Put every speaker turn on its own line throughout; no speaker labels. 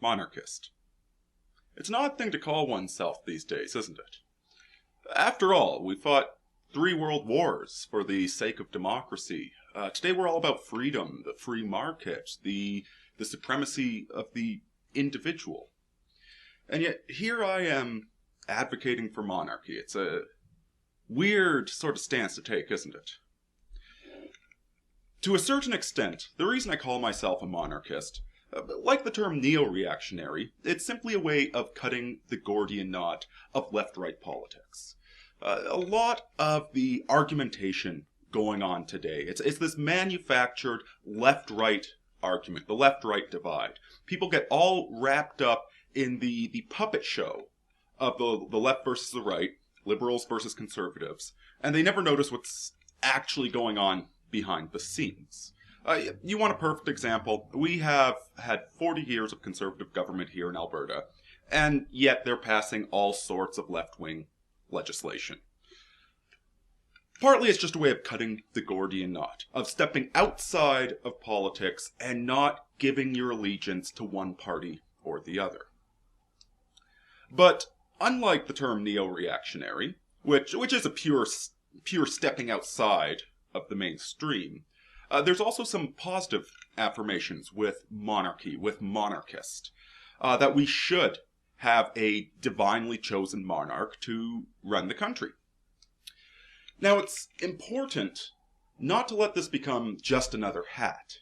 monarchist. It's an odd thing to call oneself these days, isn't it? After all, we fought 3 world wars for the sake of democracy. Today we're all about freedom, the free market, the supremacy of the individual. And yet here I am advocating for monarchy. It's a weird sort of stance to take, isn't it? To a certain extent, the reason I call myself a monarchist, like the term neo-reactionary, it's simply a way of cutting the Gordian knot of left-right politics. A lot of the argumentation going on today, it's this manufactured left-right argument, the left-right divide. People get all wrapped up in the puppet show of the left versus the right, liberals versus conservatives, and they never notice what's actually going on behind the scenes. You want a perfect example? We have had 40 years of conservative government here in Alberta, and yet they're passing all sorts of left-wing legislation. Partly it's just a way of cutting the Gordian knot, of stepping outside of politics and not giving your allegiance to one party or the other. But unlike the term neo-reactionary, which is a pure stepping outside of the mainstream, there's also some positive affirmations with monarchy, with monarchist, that we should have a divinely chosen monarch to run the country. Now, it's important not to let this become just another hat.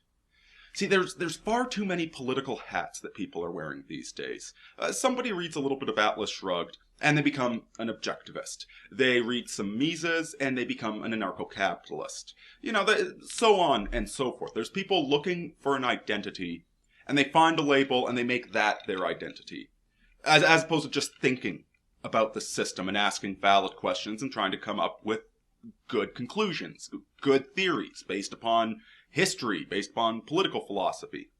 See, there's far too many political hats that people are wearing these days. Somebody reads a little bit of Atlas Shrugged, and they become an objectivist. They read some Mises, and they become an anarcho-capitalist. You know, so on and so forth. There's people looking for an identity, and they find a label, and they make that their identity. As opposed to just thinking about the system and asking valid questions and trying to come up with good conclusions, good theories based upon history, based upon political philosophy.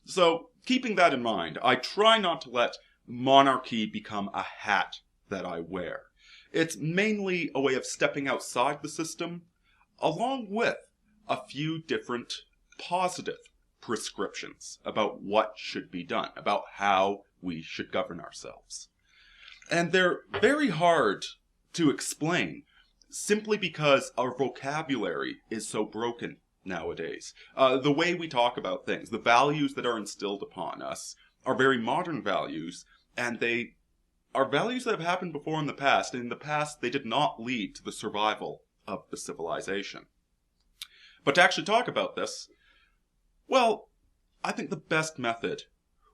So, keeping that in mind, I try not to let monarchy become a hat that I wear. It's mainly a way of stepping outside the system, along with a few different positive prescriptions about what should be done, about how we should govern ourselves. And they're very hard to explain, simply because our vocabulary is so broken nowadays. The way we talk about things, the values that are instilled upon us, are very modern values, and they are values that have happened before in the past, and in the past they did not lead to the survival of the civilization. But to actually talk about this, well, I think the best method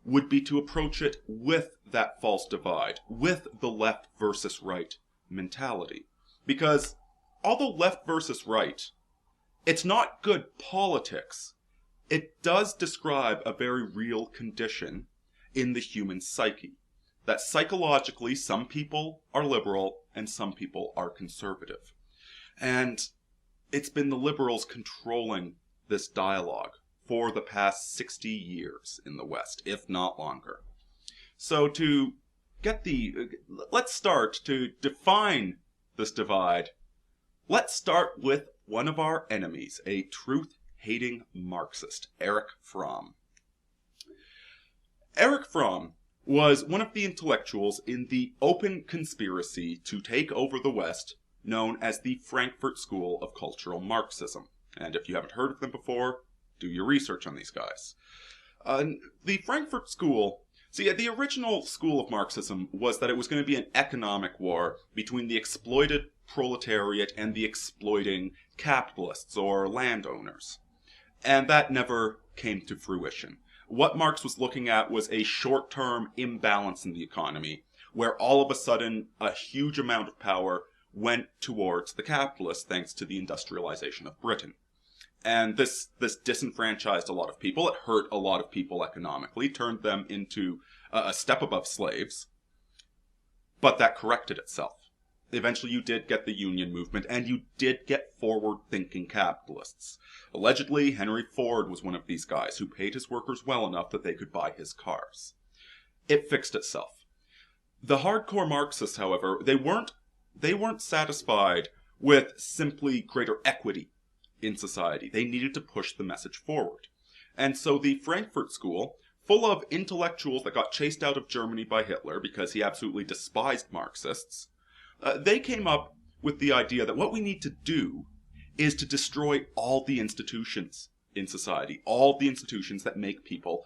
would be to approach it with that false divide, with the left versus right mentality. Because although left versus right, it's not good politics, it does describe a very real condition in the human psyche. That psychologically some people are liberal and some people are conservative. And it's been the liberals controlling this dialogue for the past 60 years in the West, if not longer. So to get let's start to define this divide. Let's start with one of our enemies, a truth-hating Marxist, Erich Fromm. Erich Fromm was one of the intellectuals in the open conspiracy to take over the West, known as the Frankfurt School of Cultural Marxism. And if you haven't heard of them before, do your research on these guys. The Frankfurt School, the original school of Marxism was that it was going to be an economic war between the exploited proletariat and the exploiting capitalists or landowners. And that never came to fruition. What Marx was looking at was a short-term imbalance in the economy, where all of a sudden a huge amount of power went towards the capitalists thanks to the industrialization of Britain. And this disenfranchised a lot of people. It hurt a lot of people economically, turned them into a step above slaves. But that corrected itself. Eventually you did get the union movement, and you did get forward-thinking capitalists. Allegedly, Henry Ford was one of these guys who paid his workers well enough that they could buy his cars. It fixed itself. The hardcore Marxists, however, they weren't satisfied with simply greater equity in society. They needed to push the message forward. And so the Frankfurt School full of intellectuals that got chased out of Germany by Hitler because he absolutely despised Marxists. They came up with the idea that what we need to do is to destroy all the institutions in society, all the institutions that make people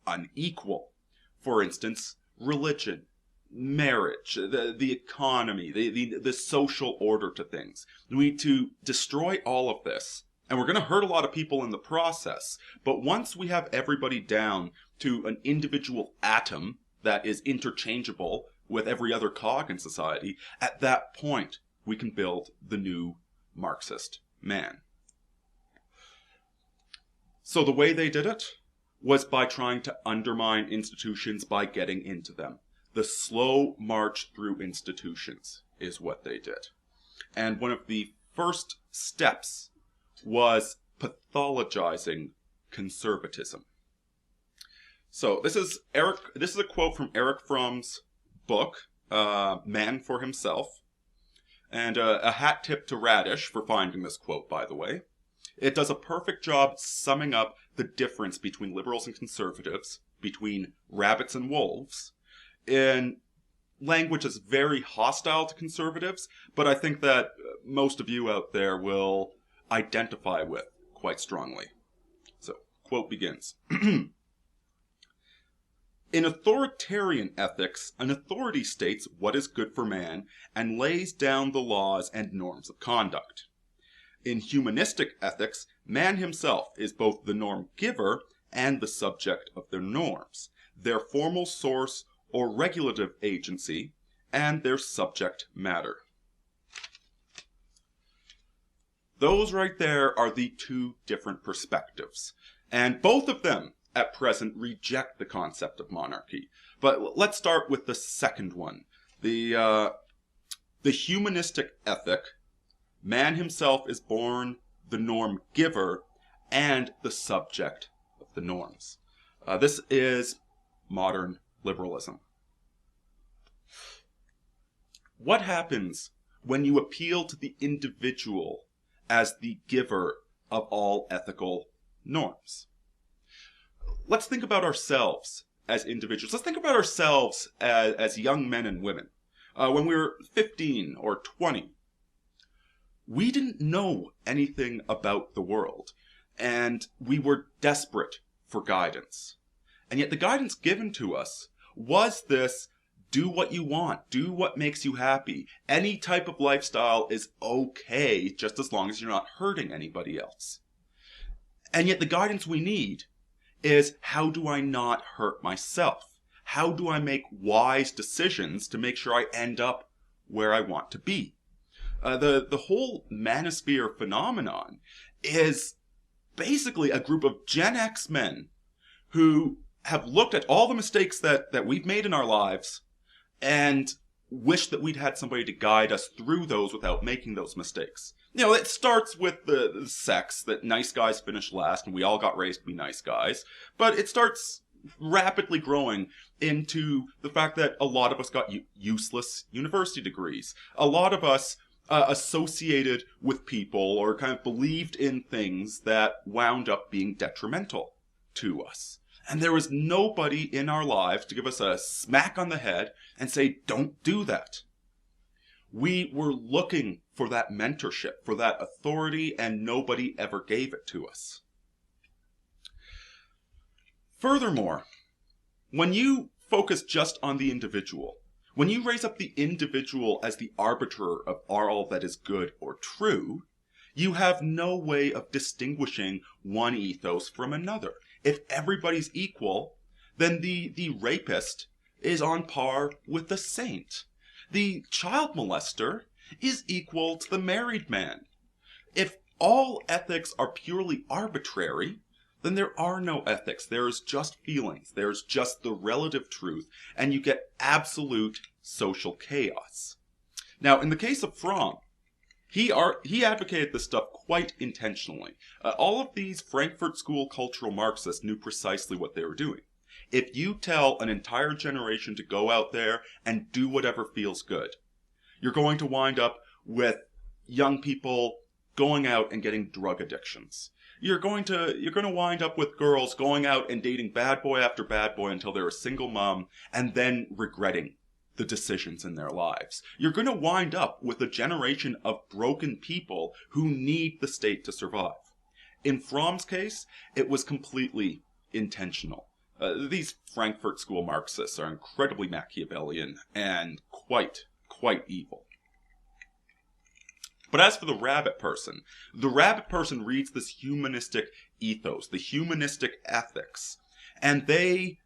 unequal. For instance, religion, marriage, the economy, the social order to things. We need to destroy all of this. And we're going to hurt a lot of people in the process. But once we have everybody down to an individual atom that is interchangeable with every other cog in society, at that point we can build the new Marxist man. So the way they did it was by trying to undermine institutions by getting into them. The slow march through institutions is what they did. And one of the first steps was pathologizing conservatism. So this is a quote from Erich Fromm's book, Man for Himself. And a hat tip to Radish for finding this quote, by the way. It does a perfect job summing up the difference between liberals and conservatives, between rabbits and wolves, in language that's very hostile to conservatives, but I think that most of you out there will identify with quite strongly. So, quote begins. In authoritarian ethics, an authority states what is good for man and lays down the laws and norms of conduct. In humanistic ethics, man himself is both the norm giver and the subject of their norms, their formal source or regulative agency, and their subject matter. Those right there are the two different perspectives, and both of them at present reject the concept of monarchy. But let's start with the second one. The humanistic ethic, man himself is born the norm giver and the subject of the norms. This is modern liberalism. What happens when you appeal to the individual as the giver of all ethical norms? Let's think about ourselves as individuals. Let's think about ourselves as young men and women. When we were 15 or 20, we didn't know anything about the world, and we were desperate for guidance. And yet the guidance given to us was this: do what you want, do what makes you happy. Any type of lifestyle is okay, just as long as you're not hurting anybody else. And yet the guidance we need is, how do I not hurt myself? How do I make wise decisions to make sure I end up where I want to be? The whole manosphere phenomenon is basically a group of Gen X men who have looked at all the mistakes that we've made in our lives and wish that we'd had somebody to guide us through those without making those mistakes. You know, it starts with the sex, that nice guys finish last, and we all got raised to be nice guys. But it starts rapidly growing into the fact that a lot of us got useless university degrees. A lot of us associated with people or kind of believed in things that wound up being detrimental to us. And there was nobody in our lives to give us a smack on the head and say, don't do that. We were looking for that mentorship, for that authority, and nobody ever gave it to us. Furthermore, when you focus just on the individual, when you raise up the individual as the arbiter of all that is good or true, you have no way of distinguishing one ethos from another. If everybody's equal, then the rapist is on par with the saint. The child molester is equal to the married man. If all ethics are purely arbitrary, then there are no ethics. There is just feelings. There's just the relative truth, and you get absolute social chaos. Now, in the case of Fromm, he advocated this stuff quite intentionally. All of these Frankfurt School cultural Marxists knew precisely what they were doing. If you tell an entire generation to go out there and do whatever feels good, you're going to wind up with young people going out and getting drug addictions. you're going to wind up with girls going out and dating bad boy after bad boy until they're a single mom and then regretting the decisions in their lives. You're going to wind up with a generation of broken people who need the state to survive. In Fromm's case, it was completely intentional. These Frankfurt School Marxists are incredibly Machiavellian and quite evil. But as for the rabbit person reads this humanistic ethos, the humanistic ethics, and they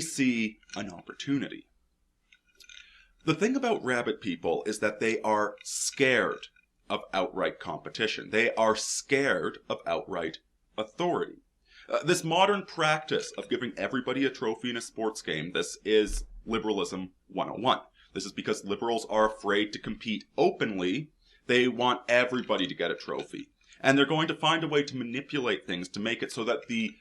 see an opportunity. The thing about rabbit people is that they are scared of outright competition. They are scared of outright authority. This modern practice of giving everybody a trophy in a sports game, this is liberalism 101. This is because liberals are afraid to compete openly. They want everybody to get a trophy. And they're going to find a way to manipulate things to make it so that the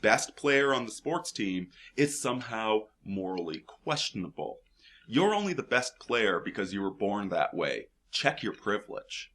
best player on the sports team is somehow morally questionable. You're only the best player because you were born that way. Check your privilege.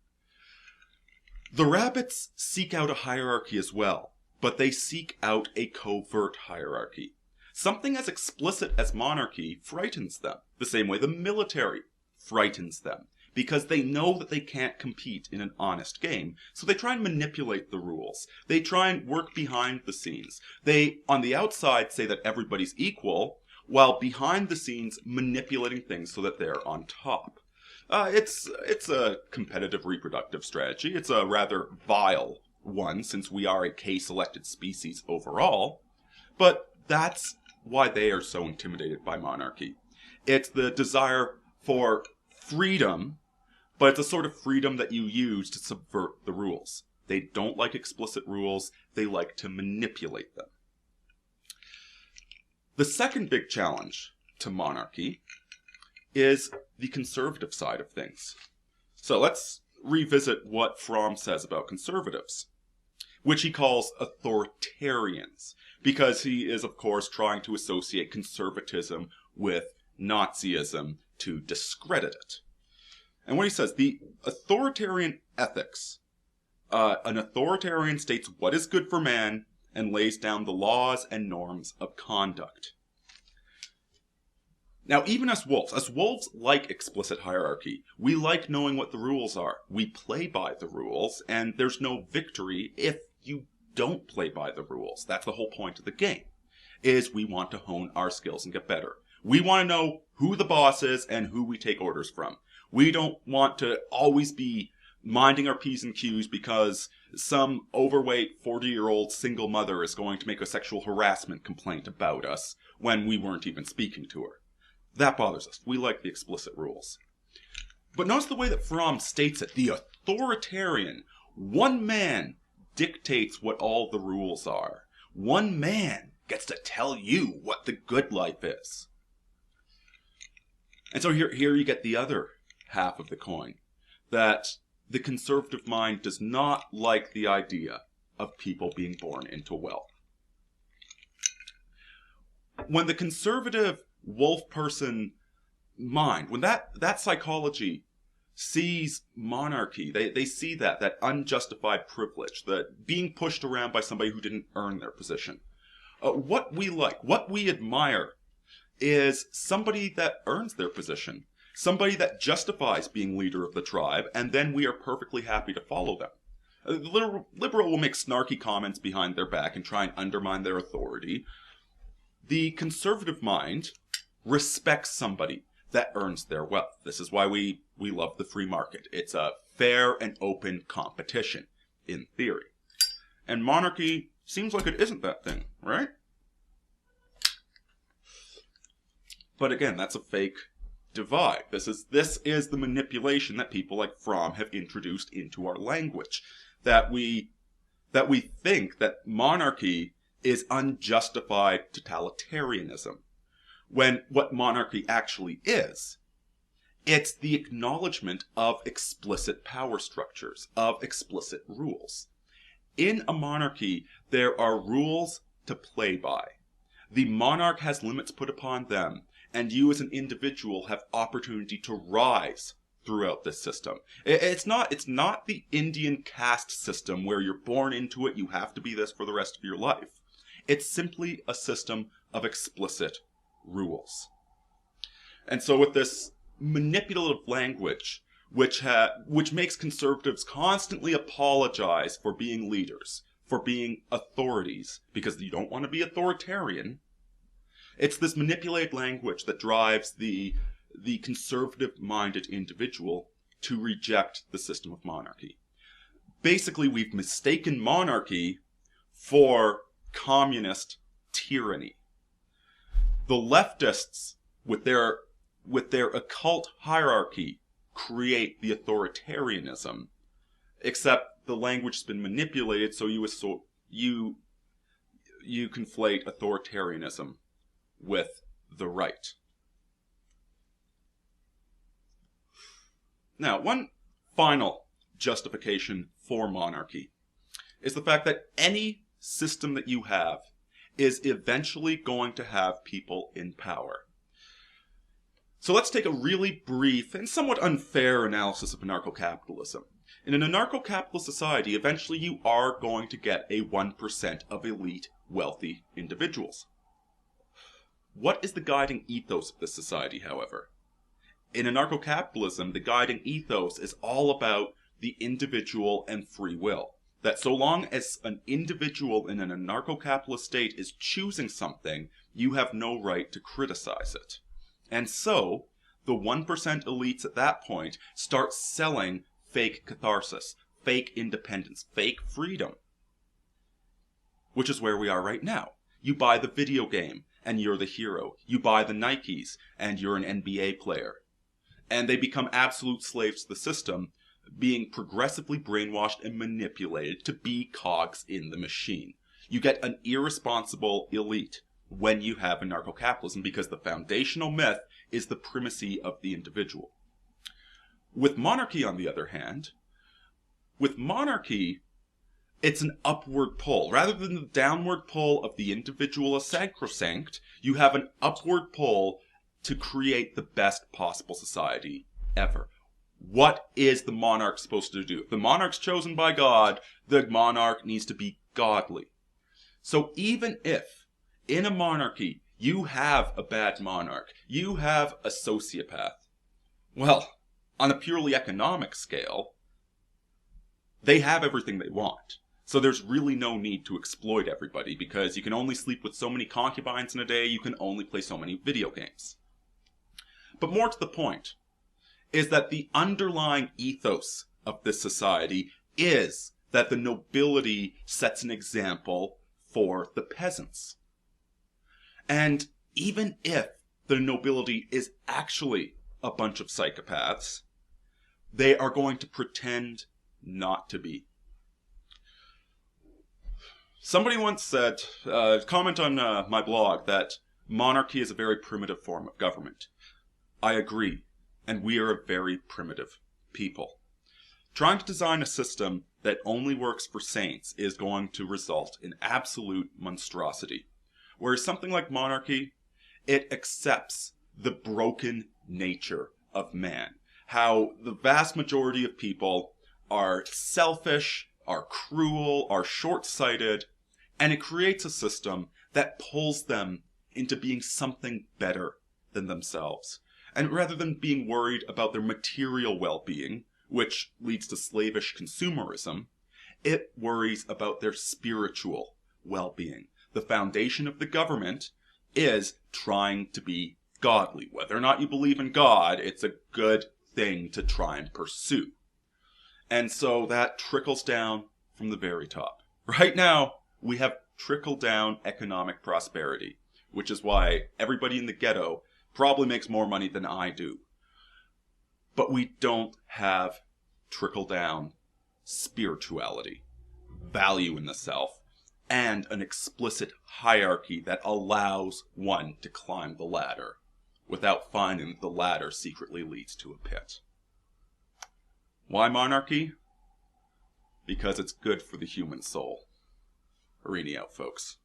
The rabbits seek out a hierarchy as well, but they seek out a covert hierarchy. Something as explicit as monarchy frightens them, the same way the military frightens them, because they know that they can't compete in an honest game, so they try and manipulate the rules. They try and work behind the scenes. They, on the outside, say that everybody's equal, while behind the scenes manipulating things so that they're on top. It's a competitive reproductive strategy. It's a rather vile one, since we are a K-selected species overall. But that's why they are so intimidated by monarchy. It's the desire for freedom, but it's a sort of freedom that you use to subvert the rules. They don't like explicit rules. They like to manipulate them. The second big challenge to monarchy is the conservative side of things. So let's revisit what Fromm says about conservatives, which he calls authoritarians, because he is, of course, trying to associate conservatism with Nazism to discredit it. And what he says, the authoritarian ethics, an authoritarian states what is good for man and lays down the laws and norms of conduct. Now, even us wolves like explicit hierarchy. We like knowing what the rules are. We play by the rules, and there's no victory if you don't play by the rules. That's the whole point of the game, is we want to hone our skills and get better. We want to know who the boss is and who we take orders from. We don't want to always be minding our P's and Q's because some overweight 40-year-old single mother is going to make a sexual harassment complaint about us when we weren't even speaking to her. That bothers us. We like the explicit rules. But notice the way that Fromm states it. The authoritarian, one man dictates what all the rules are. One man gets to tell you what the good life is. And so here you get the other half of the coin, that the conservative mind does not like the idea of people being born into wealth. When the conservative wolf person mind, when that psychology sees monarchy, they see that unjustified privilege, that being pushed around by somebody who didn't earn their position. What we like, what we admire, is somebody that earns their position, somebody that justifies being leader of the tribe, and then we are perfectly happy to follow them. The liberal will make snarky comments behind their back and try and undermine their authority. The conservative mind respects somebody that earns their wealth. This is why we love the free market. It's a fair and open competition, in theory. And monarchy seems like it isn't that thing, right? But again, that's a fake divide. This is the manipulation that people like Fromm have introduced into our language. That we think that monarchy is unjustified totalitarianism, when what monarchy actually is, it's the acknowledgement of explicit power structures, of explicit rules. In a monarchy, there are rules to play by. The monarch has limits put upon them, and you as an individual have opportunity to rise throughout this system. It's not the Indian caste system where you're born into it, you have to be this for the rest of your life. It's simply a system of explicit rules. And so with this manipulative language, which makes conservatives constantly apologize for being leaders, for being authorities, because you don't want to be authoritarian, it's this manipulated language that drives the conservative-minded individual to reject the system of monarchy. Basically, we've mistaken monarchy for communist tyranny. The leftists, with their occult hierarchy, create the authoritarianism, except the language has been manipulated, so you conflate authoritarianism with the right. Now, one final justification for monarchy is the fact that any system that you have is eventually going to have people in power. So let's take a really brief and somewhat unfair analysis of anarcho-capitalism. In an anarcho-capitalist society, eventually you are going to get a 1% of elite, wealthy individuals. What is the guiding ethos of this society, however? In anarcho-capitalism, the guiding ethos is all about the individual and free will. That so long as an individual in an anarcho-capitalist state is choosing something, you have no right to criticize it. And so, the 1% elites at that point start selling fake catharsis, fake independence, fake freedom. Which is where we are right now. You buy the video game, and you're the hero. You buy the Nikes, and you're an NBA player. And they become absolute slaves to the system, being progressively brainwashed and manipulated to be cogs in the machine. You get an irresponsible elite when you have anarcho-capitalism, because the foundational myth is the primacy of the individual. With monarchy, on the other hand, it's an upward pull. Rather than the downward pull of the individual as sacrosanct, you have an upward pull to create the best possible society ever. What is the monarch supposed to do? If the monarch's chosen by God, the monarch needs to be godly. So even if, in a monarchy, you have a bad monarch, you have a sociopath, well, on a purely economic scale, they have everything they want. So there's really no need to exploit everybody, because you can only sleep with so many concubines in a day, you can only play so many video games. But more to the point, is that the underlying ethos of this society is that the nobility sets an example for the peasants. And even if the nobility is actually a bunch of psychopaths, they are going to pretend not to be. Somebody once said, comment on my blog, that monarchy is a very primitive form of government. I agree, and we are a very primitive people. Trying to design a system that only works for saints is going to result in absolute monstrosity. Whereas something like monarchy, it accepts the broken nature of man. How the vast majority of people are selfish, are cruel, are short-sighted, and it creates a system that pulls them into being something better than themselves. And rather than being worried about their material well-being, which leads to slavish consumerism, it worries about their spiritual well-being. The foundation of the government is trying to be godly. Whether or not you believe in God, it's a good thing to try and pursue. And so that trickles down from the very top. Right now, we have trickle-down economic prosperity, which is why everybody in the ghetto probably makes more money than I do. But we don't have trickle-down spirituality, value in the self, and an explicit hierarchy that allows one to climb the ladder without finding that the ladder secretly leads to a pit. Why monarchy? Because it's good for the human soul. Aurini out, folks.